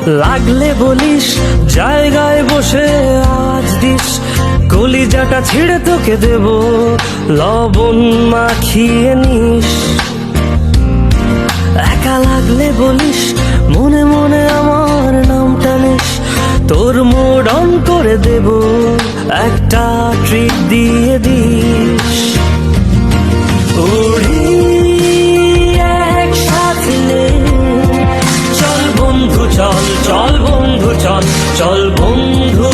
লাগলে বলিস জায়গায় বসে আজ দিস, কলিজাটা ছিঁড়ে তোকে দেব, লবণ মাখিয়ে নিস। একা লাগলে বলিস, মনে মনে আমার নামটা নিস, তোর মুড অন করে দেব, একটা ট্রিট দিয়ে দিস। উড়ি একসাথে, চল বন্ধু চল, চল বন্ধু চল, চল বন্ধু